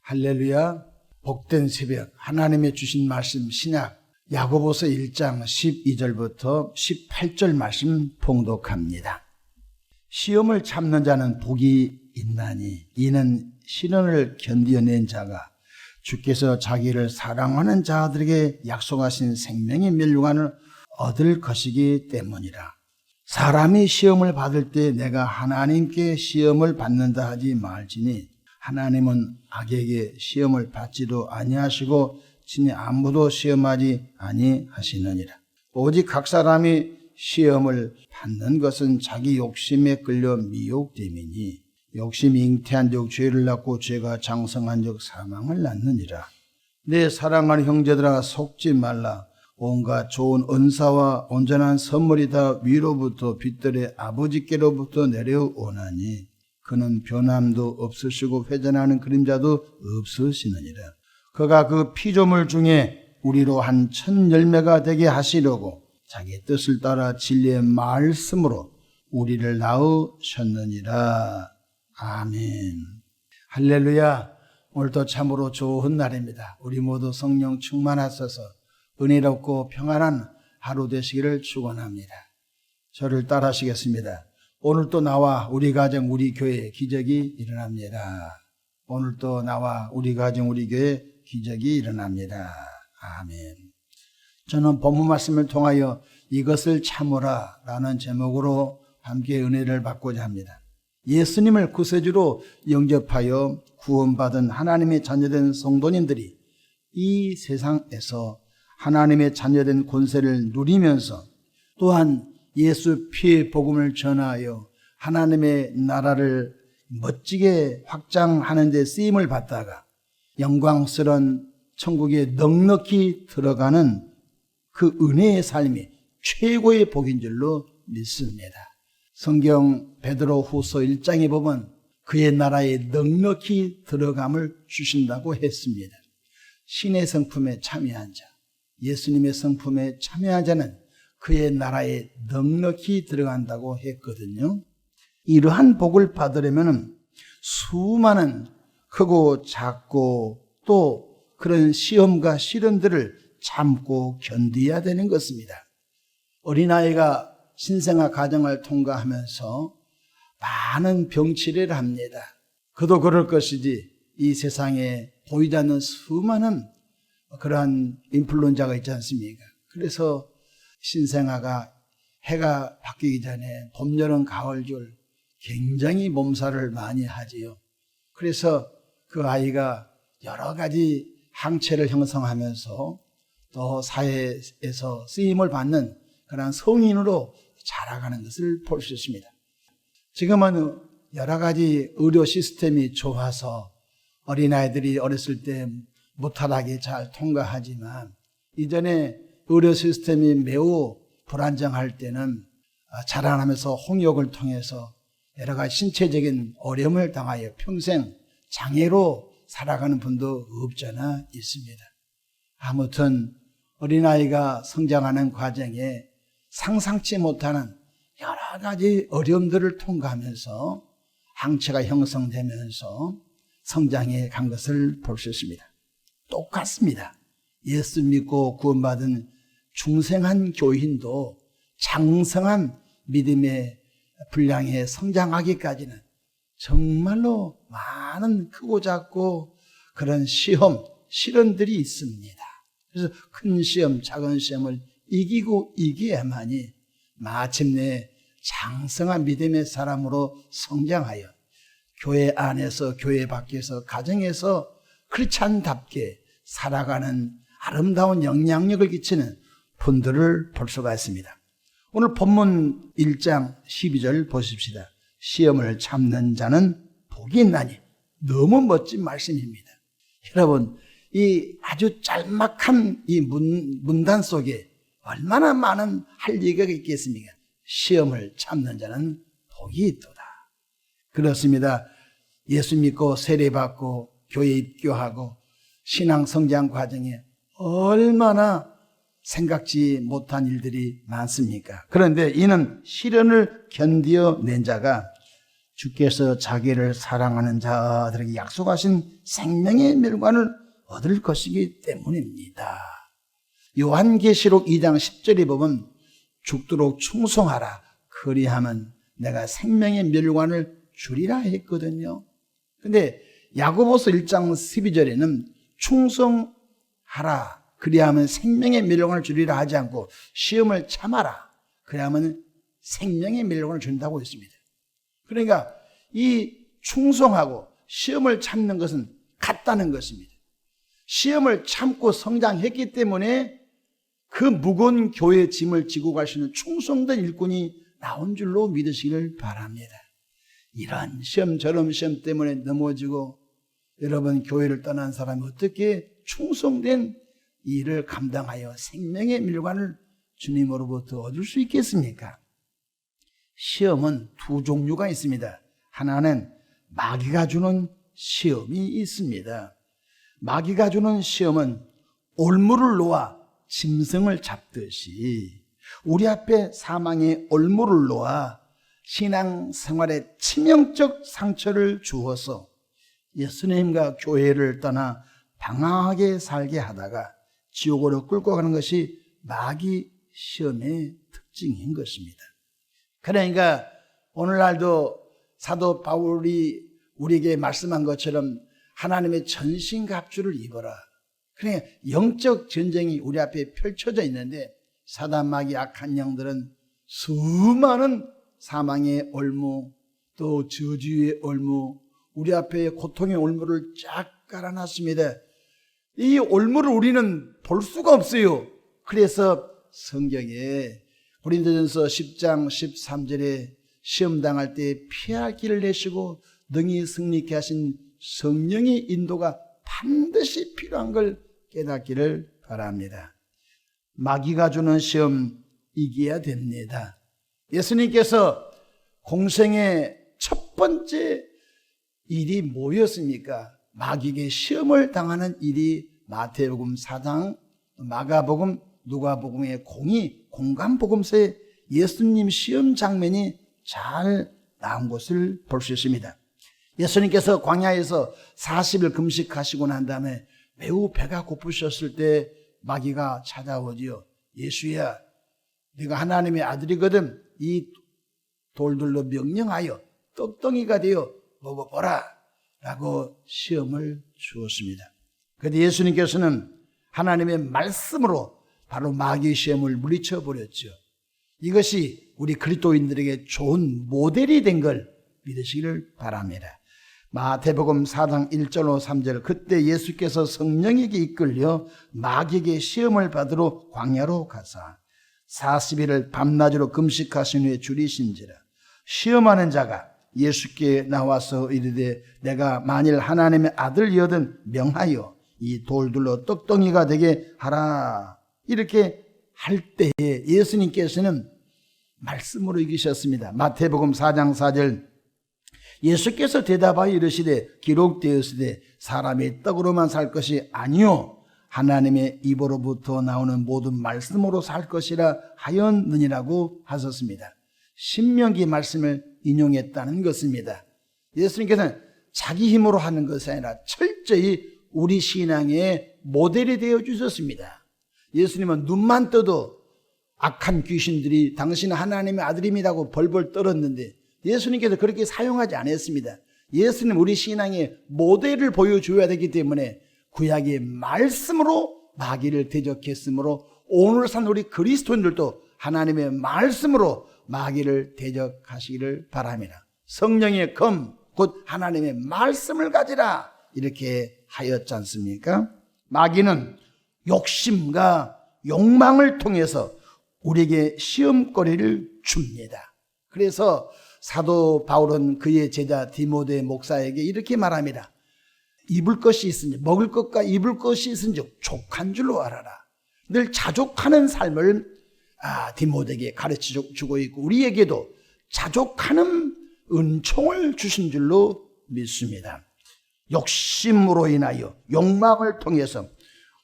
할렐루야. 복된 새벽, 하나님의 주신 말씀 신약 야고보서 1장 12절부터 18절 말씀 봉독합니다. 시험을 참는 자는 복이 있나니 이는 시련을 견디어낸 자가 주께서 자기를 사랑하는 자들에게 약속하신 생명의 멸류관을 얻을 것이기 때문이라. 사람이 시험을 받을 때 내가 하나님께 시험을 받는다 하지 말지니 하나님은 악에게 시험을 받지도 아니하시고 친히 아무도 시험하지 아니하시느니라. 오직 각 사람이 시험을 받는 것은 자기 욕심에 끌려 미혹됨이니 욕심이 잉태한 적 죄를 낳고 죄가 장성한 적 사망을 낳느니라. 내 사랑하는 형제들아 속지 말라. 온갖 좋은 은사와 온전한 선물이 다 위로부터 빛들의 아버지께로부터 내려오나니 그는 변함도 없으시고 회전하는 그림자도 없으시느니라. 그가 그 피조물 중에 우리로 한 천 열매가 되게 하시려고 자기 뜻을 따라 진리의 말씀으로 우리를 낳으셨느니라. 아멘. 할렐루야. 오늘도 참으로 좋은 날입니다. 우리 모두 성령 충만하셔서 은혜롭고 평안한 하루 되시기를 축원합니다. 저를 따라하시겠습니다. 오늘도 나와 우리 가정 우리 교회에 기적이 일어납니다. 오늘도 나와 우리 가정 우리 교회에 기적이 일어납니다. 아멘. 저는 본문 말씀을 통하여 이것을 참으라 라는 제목으로 함께 은혜를 받고자 합니다. 예수님을 구세주로 영접하여 구원받은 하나님의 자녀된 성도님들이 이 세상에서 하나님의 자녀된 권세를 누리면서 또한 예수 피의 복음을 전하여 하나님의 나라를 멋지게 확장하는 데 쓰임을 받다가 영광스러운 천국에 넉넉히 들어가는 그 은혜의 삶이 최고의 복인 줄로 믿습니다. 성경 베드로 후서 1장에 보면 그의 나라에 넉넉히 들어감을 주신다고 했습니다. 신의 성품에 참여한 자, 예수님의 성품에 참여한 자는 그의 나라에 넉넉히 들어간다고 했거든요. 이러한 복을 받으려면 수많은 크고 작고 또 그런 시험과 시련들을 참고 견뎌야 되는 것입니다. 어린아이가 신생아 과정을 통과하면서 많은 병치레를 합니다. 그도 그럴 것이지 이 세상에 보이지 않는 수많은 그러한 인플루엔자가 있지 않습니까? 그래서 신생아가 해가 바뀌기 전에 봄, 여름, 가을, 겨울 굉장히 몸살을 많이 하지요. 그래서 그 아이가 여러 가지 항체를 형성하면서 또 사회에서 쓰임을 받는 그런 성인으로 자라가는 것을 볼 수 있습니다. 지금은 여러 가지 의료 시스템이 좋아서 어린아이들이 어렸을 때 무탈하게 잘 통과하지만 이전에 의료 시스템이 매우 불안정할 때는 자라나면서 홍역을 통해서 여러 가지 신체적인 어려움을 당하여 평생 장애로 살아가는 분도 없잖아 있습니다. 아무튼 어린아이가 성장하는 과정에 상상치 못하는 여러 가지 어려움들을 통과하면서 항체가 형성되면서 성장해 간 것을 볼 수 있습니다. 똑같습니다. 예수 믿고 구원받은 중생한 교인도 장성한 믿음의 분량에 성장하기까지는 정말로 많은 크고 작고 그런 시험, 시련들이 있습니다. 그래서 큰 시험, 작은 시험을 이기고 이겨야만이 마침내 장성한 믿음의 사람으로 성장하여 교회 안에서, 교회 밖에서, 가정에서 크리스찬답게 살아가는 아름다운 영향력을 끼치는 분들을 볼 수가 있습니다. 오늘 본문 1장 12절 보십시다. 시험을 참는 자는 복이 있나니. 너무 멋진 말씀입니다. 여러분, 이 아주 짤막한 이 문단 속에 얼마나 많은 할 얘기가 있겠습니까? 시험을 참는 자는 복이 있도다. 그렇습니다. 예수 믿고 세례받고 교회 입교하고 신앙 성장 과정에 얼마나 생각지 못한 일들이 많습니까? 그런데 이는 시련을 견디어낸 자가 주께서 자기를 사랑하는 자들에게 약속하신 생명의 멸관을 얻을 것이기 때문입니다. 요한계시록 2장 10절에 보면 죽도록 충성하라. 그리하면 내가 생명의 멸관을 주리라 했거든요. 근데 야고보서 1장 12절에는 충성하라. 그리하면 생명의 멸관을 주리라 하지 않고 시험을 참아라. 그리하면 생명의 멸관을 준다고 했습니다. 그러니까 이 충성하고 시험을 참는 것은 같다는 것입니다. 시험을 참고 성장했기 때문에 그 무거운 교회의 짐을 지고 갈 수 있는 충성된 일꾼이 나온 줄로 믿으시기를 바랍니다. 이런 시험 저런 시험 때문에 넘어지고 여러분 교회를 떠난 사람이 어떻게 충성된 일을 감당하여 생명의 멸관을 주님으로부터 얻을 수 있겠습니까? 시험은 두 종류가 있습니다. 하나는 마귀가 주는 시험이 있습니다. 마귀가 주는 시험은 올무를 놓아 짐승을 잡듯이 우리 앞에 사망의 올무를 놓아 신앙생활에 치명적 상처를 주어서 예수님과 교회를 떠나 방황하게 살게 하다가 지옥으로 끌고 가는 것이 마귀 시험의 특징인 것입니다. 그러니까 오늘날도 사도 바울이 우리에게 말씀한 것처럼 하나님의 전신갑주를 입어라. 그러니까 영적 전쟁이 우리 앞에 펼쳐져 있는데 사단 마귀 악한 영들은 수많은 사망의 올무 또 저주의 올무 우리 앞에 고통의 올무를 쫙 깔아놨습니다. 이 올무를 우리는 볼 수가 없어요. 그래서 성경에 고린도전서 10장 13절에 시험당할 때 피할 길을 내시고 능히 승리케 하신 성령의 인도가 반드시 필요한 걸 깨닫기를 바랍니다. 마귀가 주는 시험 이겨야 됩니다. 예수님께서 공생의 첫 번째 일이 뭐였습니까? 마귀에게 시험을 당하는 일이 마태복음 4장, 마가복음, 누가복음의 공간복음서에 예수님 시험 장면이 잘 나온 것을 볼 수 있습니다. 예수님께서 광야에서 40일 금식하시고 난 다음에 매우 배가 고프셨을 때 마귀가 찾아오지요. 예수야, 네가 하나님의 아들이거든. 이 돌들로 명령하여 떡덩이가 되어 먹어보라 라고 시험을 주었습니다. 그런데 예수님께서는 하나님의 말씀으로 바로 마귀의 시험을 물리쳐 버렸죠. 이것이 우리 그리스도인들에게 좋은 모델이 된 걸 믿으시기를 바랍니다. 마태복음 4장 1절로 3절 그때 예수께서 성령에게 이끌려 마귀에게 시험을 받으러 광야로 가사 40일을 밤낮으로 금식하신 후에 줄이신지라 시험하는 자가 예수께 나와서 이르되 내가 만일 하나님의 아들이거든 명하여 이 돌들로 떡덩이가 되게 하라 이렇게 할 때에 예수님께서는 말씀으로 이기셨습니다. 마태복음 4장 4절 예수께서 대답하여 이르시되 기록되었으되 사람이 떡으로만 살 것이 아니요 하나님의 입으로부터 나오는 모든 말씀으로 살 것이라 하였느니라고 하셨습니다. 신명기 말씀을 인용했다는 것입니다. 예수님께서는 자기 힘으로 하는 것이 아니라 철저히 우리 신앙의 모델이 되어 주셨습니다. 예수님은 눈만 떠도 악한 귀신들이 당신은 하나님의 아들입니다고 벌벌 떨었는데 예수님께서 그렇게 사용하지 않았습니다. 예수님 우리 신앙의 모델을 보여줘야 되기 때문에 구약의 말씀으로 마귀를 대적했으므로 오늘 산 우리 그리스도인들도 하나님의 말씀으로 마귀를 대적하시기를 바랍니다. 성령의 검, 곧 하나님의 말씀을 가지라 이렇게 하였지 않습니까? 마귀는 욕심과 욕망을 통해서 우리에게 시험거리를 줍니다. 그래서 사도 바울은 그의 제자 디모데 목사에게 이렇게 말합니다. 입을 것이 있으니 먹을 것과 입을 것이 있은즉 족한 줄로 알아라. 늘 자족하는 삶을 디모데에게 가르쳐주고 있고 우리에게도 자족하는 은총을 주신 줄로 믿습니다. 욕심으로 인하여 욕망을 통해서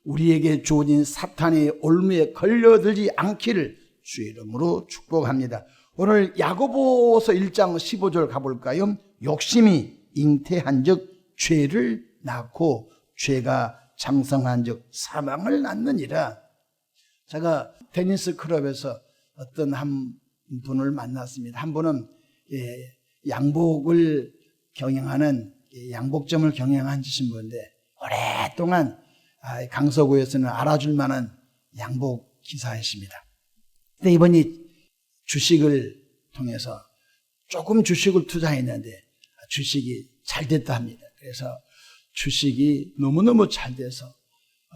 우리에게 주어진 사탄의 올무에 걸려들지 않기를 주의 이름으로 축복합니다. 오늘 야고보서 1장 15절 가볼까요? 욕심이 잉태한 즉 죄를 낳고 죄가 장성한 즉 사망을 낳느니라. 제가 테니스 클럽에서 어떤 한 분을 만났습니다. 한 분은 양복을 경영하는 양복점을 경영하신 분인데 오랫동안 강서구에서는 알아줄 만한 양복 기사이십니다. 근데 이번이 주식을 통해서 조금 주식을 투자했는데 주식이 잘 됐다 합니다. 그래서 주식이 너무너무 잘 돼서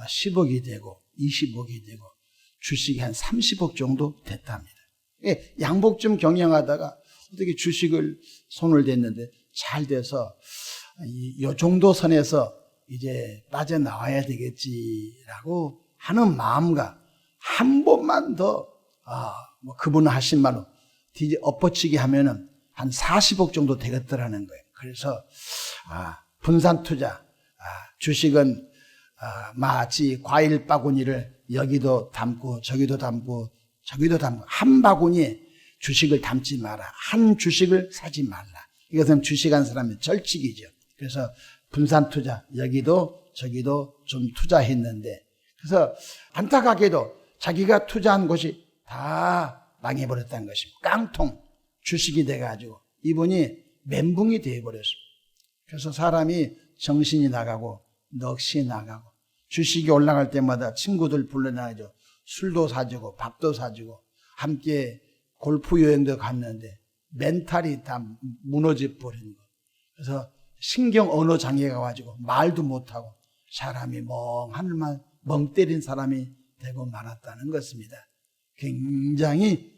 10억이 되고 20억이 되고 주식이 한 30억 정도 됐다 합니다. 양복점 경영하다가 어떻게 주식을 손을 댔는데 잘 돼서 이 정도 선에서 이제 빠져나와야 되겠지라고 하는 마음과 한 번만 더 그분 하신 말로 엎어치기 하면은 한 40억 정도 되겠더라는 거예요. 그래서 분산 투자, 주식은 마치 과일 바구니를 여기도 담고 저기도 담고 저기도 담고 한 바구니에 주식을 담지 마라. 한 주식을 사지 말라. 이것은 주식한 사람의 절칙이죠. 그래서 분산 투자, 여기도 저기도 좀 투자했는데 그래서 안타깝게도 자기가 투자한 곳이 다 망해버렸다는 것입니다. 깡통 주식이 돼가지고 이분이 멘붕이 되어버렸습니다. 그래서 사람이 정신이 나가고 넋이 나가고 주식이 올라갈 때마다 친구들 불러나가죠. 술도 사주고 밥도 사주고 함께 골프 여행도 갔는데 멘탈이 다 무너져 버린 거. 그래서 신경 언어 장애가 와가지고 말도 못하고 사람이 하늘만 멍 때린 사람이 되고 말았다는 것입니다. 굉장히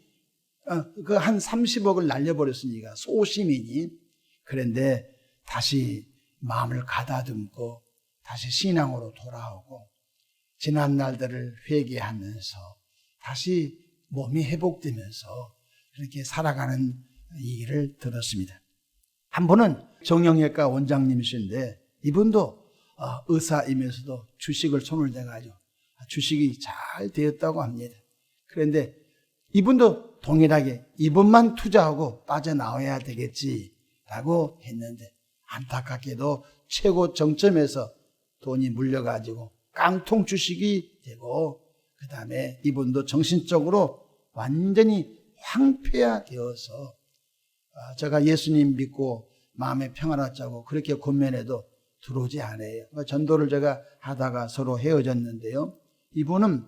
그 한 30억을 날려버렸으니까 소시민이. 그런데 다시 마음을 가다듬고 다시 신앙으로 돌아오고 지난 날들을 회개하면서 다시 몸이 회복되면서 그렇게 살아가는 얘기를 들었습니다. 한 분은 정형외과 원장님이신데 이분도 의사이면서도 주식을 손을 대가지고 주식이 잘 되었다고 합니다. 그런데 이분도 동일하게 이분만 투자하고 빠져나와야 되겠지라고 했는데 안타깝게도 최고 정점에서 돈이 물려가지고 깡통 주식이 되고 그 다음에 이분도 정신적으로 완전히 황폐화되어서 제가 예수님 믿고 마음에 평안 얻자고 그렇게 권면해도 들어오지 않아요. 전도를 제가 하다가 서로 헤어졌는데요. 이분은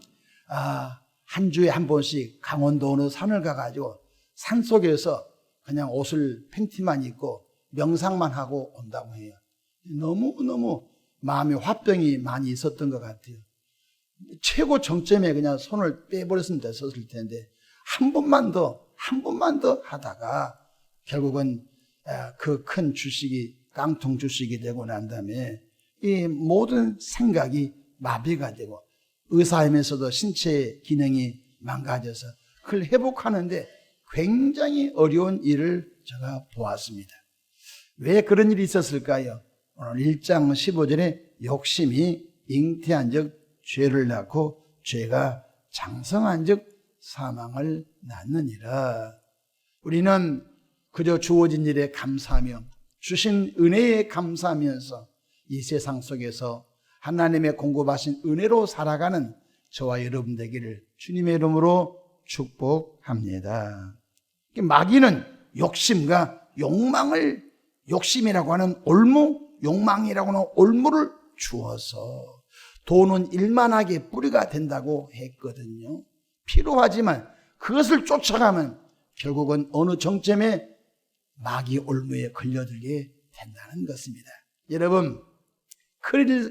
한 주에 한 번씩 강원도 어느 산을 가가지고 산속에서 그냥 옷을 팬티만 입고 명상만 하고 온다고 해요. 너무너무 마음에 화병이 많이 있었던 것 같아요. 최고 정점에 그냥 손을 빼버렸으면 됐었을 텐데 한 번만 더 하다가 결국은 그 큰 주식이 깡통 주식이 되고 난 다음에 이 모든 생각이 마비가 되고 의사이면서도 신체 기능이 망가져서 그걸 회복하는데 굉장히 어려운 일을 제가 보았습니다. 왜 그런 일이 있었을까요? 오늘 1장 15절에 욕심이 잉태한 즉 죄를 낳고 죄가 장성한 즉 사망을 낳느니라. 우리는 그저 주어진 일에 감사하며 주신 은혜에 감사하면서 이 세상 속에서 하나님의 공급하신 은혜로 살아가는 저와 여러분 되기를 주님의 이름으로 축복합니다. 마귀는 욕심과 욕망을, 욕심이라고 하는 욕망이라고 하는 올무를 주어서 돈은 일만하게 뿌리가 된다고 했거든요. 필요하지만 그것을 쫓아가면 결국은 어느 정점에 마귀 올무에 걸려들게 된다는 것입니다. 여러분,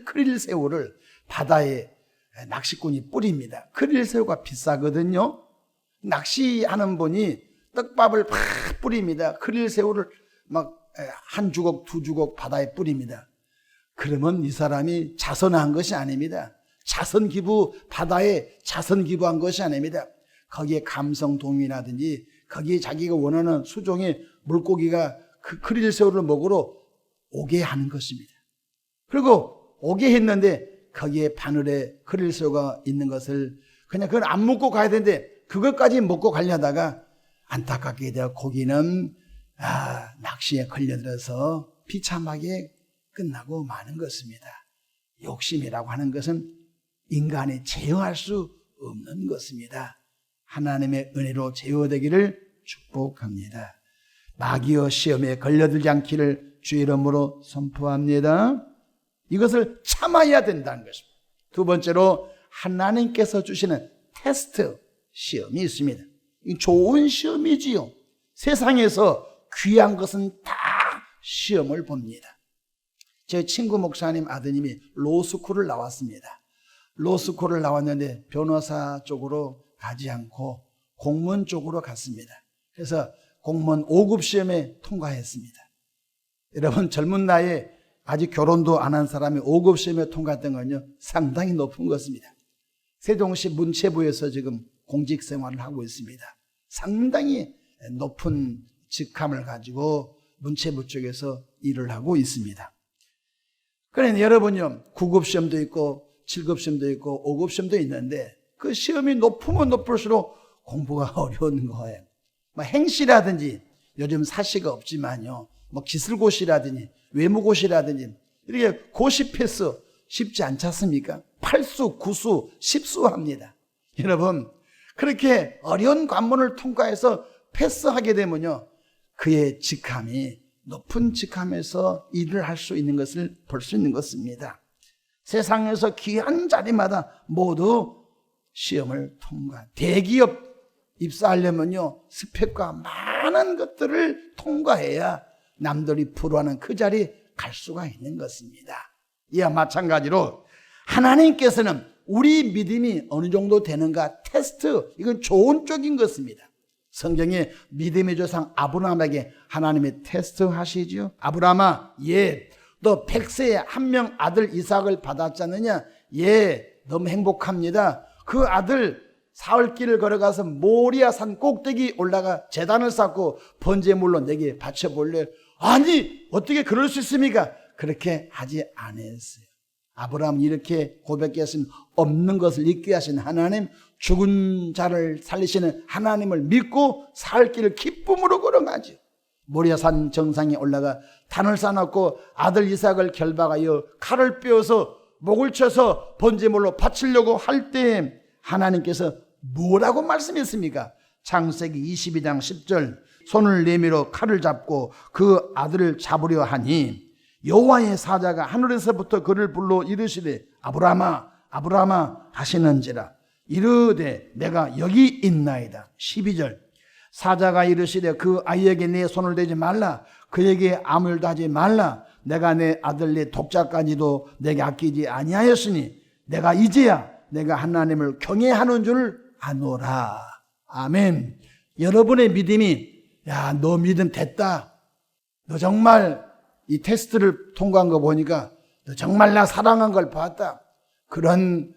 크릴새우를 바다에 낚시꾼이 뿌립니다. 크릴새우가 비싸거든요. 낚시하는 분이 떡밥을 팍 뿌립니다. 크릴새우를 막 한 주걱 두 주걱 바다에 뿌립니다. 그러면 이 사람이 자선한 것이 아닙니다. 바다에 자선 기부한 것이 아닙니다. 거기에 감성동이라든지 거기에 자기가 원하는 수종의 물고기가 그 크릴새우를 먹으러 오게 하는 것입니다. 그리고 오게 했는데 거기에 바늘에 크릴새우가 있는 것을 그냥 그걸 안 먹고 가야 되는데 그것까지 먹고 가려다가 안타깝게 되어 고기는 낚시에 걸려들어서 비참하게 끝나고 마는 것입니다. 욕심이라고 하는 것은 인간이 제어할 수 없는 것입니다. 하나님의 은혜로 제어되기를 축복합니다. 마귀의 시험에 걸려들지 않기를 주의 이름으로 선포합니다. 이것을 참아야 된다는 것입니다. 두 번째로 하나님께서 주시는 테스트 시험이 있습니다. 좋은 시험이지요. 세상에서 귀한 것은 다 시험을 봅니다. 제 친구 목사님 아드님이 로스쿨을 나왔습니다. 로스쿨을 나왔는데 변호사 쪽으로 가지 않고 공무원 쪽으로 갔습니다. 그래서 공무원 5급 시험에 통과했습니다. 여러분, 젊은 나이에 아직 결혼도 안 한 사람이 5급 시험에 통과했던 건요, 상당히 높은 것입니다. 세종시 문체부에서 지금 공직 생활을 하고 있습니다. 상당히 높은 직함을 가지고 문체부 쪽에서 일을 하고 있습니다. 그런데 여러분요, 9급 시험도 있고 7급 시험도 있고 5급 시험도 있는데 그 시험이 높으면 높을수록 공부가 어려운 거예요. 행시라든지 요즘 사시가 없지만요, 기술고시라든지 외무고시라든지 이렇게 고시 패스 쉽지 않지 않습니까? 8수, 9수, 10수 합니다. 여러분, 그렇게 어려운 관문을 통과해서 패스하게 되면요, 그의 직함이 높은 직함에서 일을 할 수 있는 것을 볼 수 있는 것입니다. 세상에서 귀한 자리마다 모두 시험을 통과. 대기업 입사하려면요, 스펙과 많은 것들을 통과해야 남들이 부러워하는 그 자리에 갈 수가 있는 것입니다. 이와 마찬가지로 하나님께서는 우리 믿음이 어느 정도 되는가 테스트, 이건 좋은 쪽인 것입니다. 성경에 믿음의 조상 아브라함에게 하나님이 테스트 하시죠. 아브라함아, 너 100세에 한 명 아들 이삭을 받았지 않느냐? 너무 행복합니다. 그 아들 사흘길을 걸어가서 모리아 산 꼭대기 올라가 제단을 쌓고 번제물로 내게 바쳐볼래? 아니, 어떻게 그럴 수 있습니까? 그렇게 하지 않았어요. 아브라함은 이렇게 고백했으면 없는 것을 있게 하신 하나님, 죽은 자를 살리시는 하나님을 믿고 살 길을 기쁨으로 걸어가죠. 모리아산 정상에 올라가 단을 쌓아놓고 아들 이삭을 결박하여 칼을 빼어서 목을 쳐서 번제물로 바치려고 할 때 하나님께서 뭐라고 말씀했습니까? 창세기 22장 10절, 손을 내밀어 칼을 잡고 그 아들을 잡으려 하니 여호와의 사자가 하늘에서부터 그를 불러 이르시되 아브라함아, 아브라함아 하시는지라. 이르되 내가 여기 있나이다. 12절, 사자가 이르시되 그 아이에게 내 손을 대지 말라. 그에게 아무 일도 하지 말라. 내가 내 아들 내 독자까지도 내게 아끼지 아니하였으니 내가 이제야 내가 하나님을 경외하는 줄 아노라. 아멘. 여러분의 믿음이, 너 믿음 됐다, 너 정말 이 테스트를 통과한 거 보니까 너 정말 나 사랑한 걸 봤다, 그런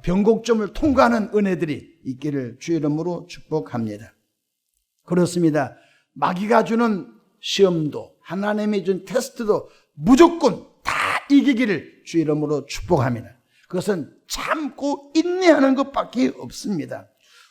변곡점을 통과하는 은혜들이 있기를 주의 이름으로 축복합니다. 그렇습니다. 마귀가 주는 시험도 하나님이 준 테스트도 무조건 다 이기기를 주의 이름으로 축복합니다. 그것은 참고 인내하는 것밖에 없습니다.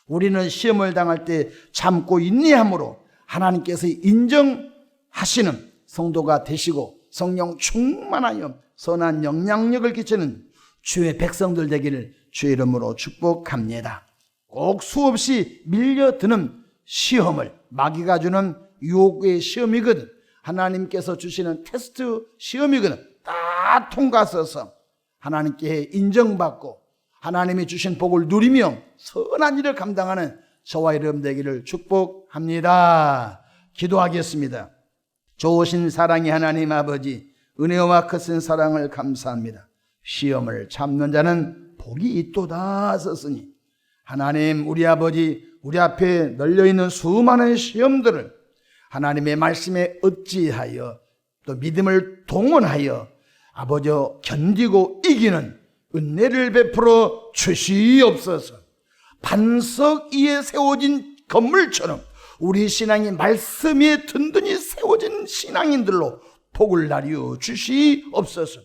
우리는 시험을 당할 때 참고 인내함으로 하나님께서 인정하시는 성도가 되시고 성령 충만하여 선한 영향력을 끼치는 주의 백성들 되기를 주의 이름으로 축복합니다. 꼭 수없이 밀려드는 시험을, 마귀가 주는 유혹의 시험이거든, 하나님께서 주시는 테스트 시험이거든, 다 통과해서 하나님께 인정받고 하나님이 주신 복을 누리며 선한 일을 감당하는 저와 여러분 되기를 축복합니다. 기도하겠습니다. 좋으신 사랑의 하나님 아버지, 은혜와 크신 사랑을 감사합니다. 시험을 참는 자는 복이 있도다 썼으니 하나님, 우리 아버지, 우리 앞에 널려있는 수많은 시험들을 하나님의 말씀에 어찌하여 또 믿음을 동원하여 아버지 견디고 이기는 은혜를 베풀어 주시옵소서. 반석 위에 세워진 건물처럼 우리 신앙이 말씀 위에 든든히 세워진 신앙인들로 복을 나뉘어 주시옵소서.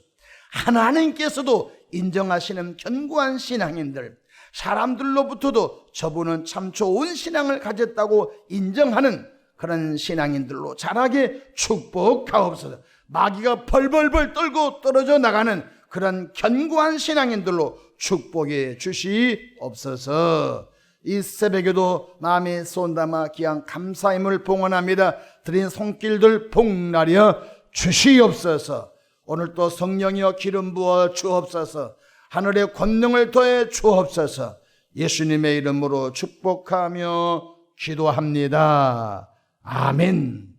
하나님께서도 인정하시는 견고한 신앙인들, 사람들로부터도 저분은 참 좋은 신앙을 가졌다고 인정하는 그런 신앙인들로 자라게 축복하옵소서. 마귀가 벌벌벌 떨고 떨어져 나가는 그런 견고한 신앙인들로 축복해 주시옵소서. 이 새벽에도 마음에 쏜담아 귀한 감사임을 봉헌합니다. 드린 손길들 복나려 주시옵소서. 오늘 또 성령이여 기름 부어 주옵소서. 하늘의 권능을 더해 주옵소서. 예수님의 이름으로 축복하며 기도합니다. 아멘.